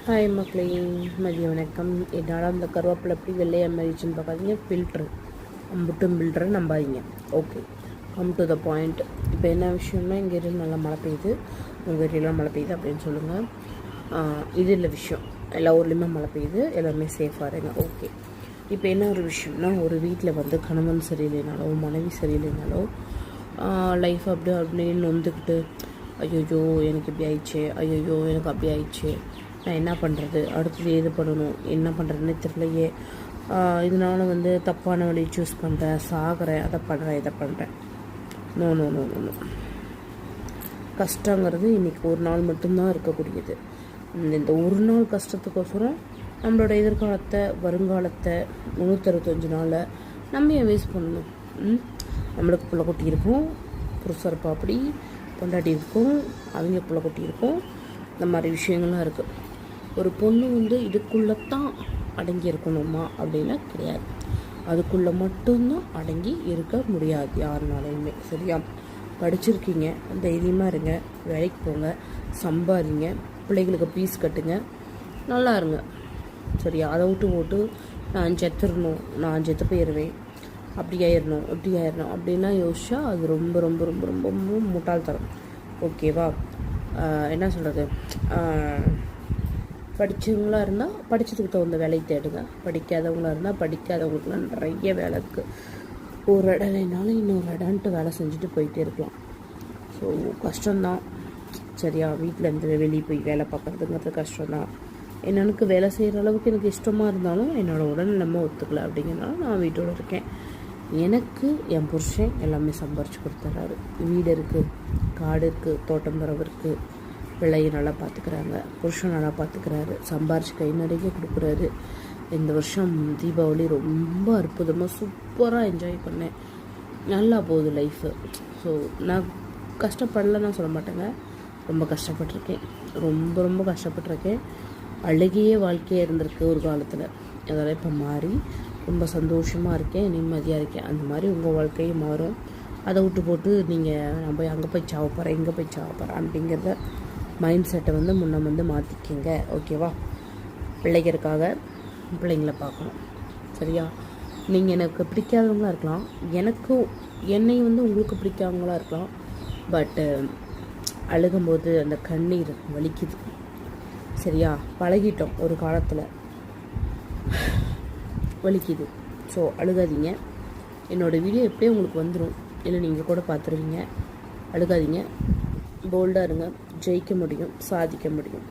Hi மக்களே, மதிய வணக்கம். என்னால் அந்த கருவேப்பிலை எப்படி வெள்ளையாக மாறிடுச்சுன்னு பார்க்காதீங்க. ஃபில்ட்ரு அம்புட்டும் ஃபில்ட்ரு நம்பாதீங்க. Okay, come to the point. இப்போ என்ன விஷயம்னா, எங்கள் ஏரியாவில் நல்லா மழை பெய்யுது, உங்கள் ஏரியாவில் மழை பெய்யுது அப்படின்னு சொல்லுங்கள். இது இல்லை விஷயம். எல்லா ஊர்லேயுமே மழை பெய்யுது, எல்லாருமே சேஃபாக இருங்க. ஓகே, இப்போ என்ன ஒரு விஷயம்னா, ஒரு வீட்டில் வந்து கணவன் சரியில்லைனாலோ மனைவி சரியில்லைனாலோ லைஃப் அப்படின்னு நொந்துக்கிட்டு, ஐயோ எனக்கு இப்படி ஆயிடுச்சு, ஐயோ எனக்கு அப்படி ஆயிடுச்சு, நான் என்ன பண்ணுறது, அடுத்தது எது பண்ணணும், என்ன பண்ணுறதுன்னு தெரியலையே, இதனால் வந்து தப்பான வழியை சூஸ் பண்ணுறேன், சாகிறேன், அதை பண்ணுறேன், இதை பண்ணுறேன். No no no no no கஷ்டங்கிறது இன்றைக்கி ஒரு நாள் மட்டும்தான் இருக்கக்கூடியது. இந்த ஒரு நாள் கஷ்டத்துக்கோசரம் நம்மளோட எதிர்காலத்தை, வருங்காலத்தை 365 நாளில் நம்ம ஏன் வேஸ்ட் பண்ணணும்? நம்மளுக்கு புள்ள கொட்டி இருக்கும், புருஷர் இருப்பா, அப்படி பொண்டாட்டி இருக்கும், அவங்க புள்ள கொட்டி இருக்கும், இந்த மாதிரி விஷயங்கள்லாம் இருக்குது. ஒரு பொண்ணு வந்து இதுக்குள்ளே தான் அடங்கி இருக்கணுமா அப்படின்னா கிடையாது. அதுக்குள்ளே மட்டும்தான் அடங்கி இருக்க முடியாது யாருனாலையுமே. சரியா? படிச்சிருக்கீங்க, தைரியமாக இருங்க, வேலைக்கு போங்க, சம்பாதிங்க, பிள்ளைகளுக்கு ஃபீஸ் கட்டுங்க, நல்லா இருங்க. சரியா? அதை விட்டு போட்டு நான் செத்துடணும், நான் செத்து போயிடுவேன், அப்படி ஆயிடணும், இப்படி ஆயிடணும் அப்படின்லாம் யோசிச்சா அது ரொம்ப ரொம்ப ரொம்ப ரொம்ப ரொம்ப முட்டாள்தரம். ஓகேவா? என்ன சொல்கிறது, படித்தவங்களாக இருந்தால் படித்ததுக்கு தகுந்த வேலையை தேடுங்க, படிக்காதவங்களாக இருந்தால் படிக்காதவங்களுக்குலாம் நிறைய வேலை இருக்குது. ஒரு இடம்னாலும் இன்னொரு இடம்ன்ட்டு வேலை செஞ்சுட்டு போயிட்டே இருக்கலாம். ஸோ கஷ்டம்தான். சரியா? வீட்டில் இருந்து வெளியே போய் வேலை பார்க்குறதுங்கிறது கஷ்டம்தான். எனக்கு வேலை செய்கிற அளவுக்கு எனக்கு இஷ்டமாக இருந்தாலும் என்னோடய உடல்நிலைமை ஒத்துக்கலை அப்படிங்கிறனால நான் வீட்டோடு இருக்கேன். எனக்கு என் புருஷன் எல்லாமே சம்பாரித்து கொடுத்துட்றாரு. வீடு இருக்குது, காடு இருக்குது, தோட்டம் பரவு இருக்குது, பிள்ளையை நல்லா பார்த்துக்கிறாங்க, புருஷன் நல்லா பார்த்துக்கிறாரு, சம்பாரிச்சு கை நிறைய கொடுக்குறாரு. இந்த வருஷம் தீபாவளி ரொம்ப அற்புதமாக சூப்பராக என்ஜாய் பண்ணேன். நல்லா போகுது லைஃபு. ஸோ நான் கஷ்டப்படலைன்னு சொல்ல மாட்டேங்க, ரொம்ப கஷ்டப்பட்டிருக்கேன், ரொம்ப ரொம்ப கஷ்டப்பட்டிருக்கேன். அழுகிய வாழ்க்கையாக இருந்திருக்கு ஒரு காலத்தில். அதெல்லாம் இப்போ மாறி ரொம்ப சந்தோஷமாக இருக்கேன், நிம்மதியாக இருக்கேன். அந்த மாதிரி உங்கள் வாழ்க்கையும் மாறும். அதை விட்டு போட்டு நீங்கள் நான் போய் அங்கே போய் சாவ போகிறேன், இங்கே போய் சாவ போகிறேன் அப்படிங்கிறத மைண்ட் செட்டை வந்து முன்ன மாற்றிக்கிங்க. ஓகேவா? பிள்ளைகளுக்காக பிள்ளைங்களை பார்க்கணும். சரியா? நீங்கள் எனக்கு பிடிக்காதவங்களாக இருக்கலாம், என்னை வந்து உங்களுக்கு பிடிக்காதவங்களாக இருக்கலாம். பட்டு அழுகும்போது அந்த கண்ணீர் வலிக்குது. சரியா? பழகிட்டோம், ஒரு காலத்தில் வலிக்குது. ஸோ அழுகாதீங்க. என்னோடய வீடியோ எப்படியே உங்களுக்கு வந்துடும், இல்லை நீங்கள் கூட பார்த்துருவீங்க. அழுகாதீங்க, போல்டாக இருங்க, ஜெயிக்க முடியும், சாதிக்க முடியும்.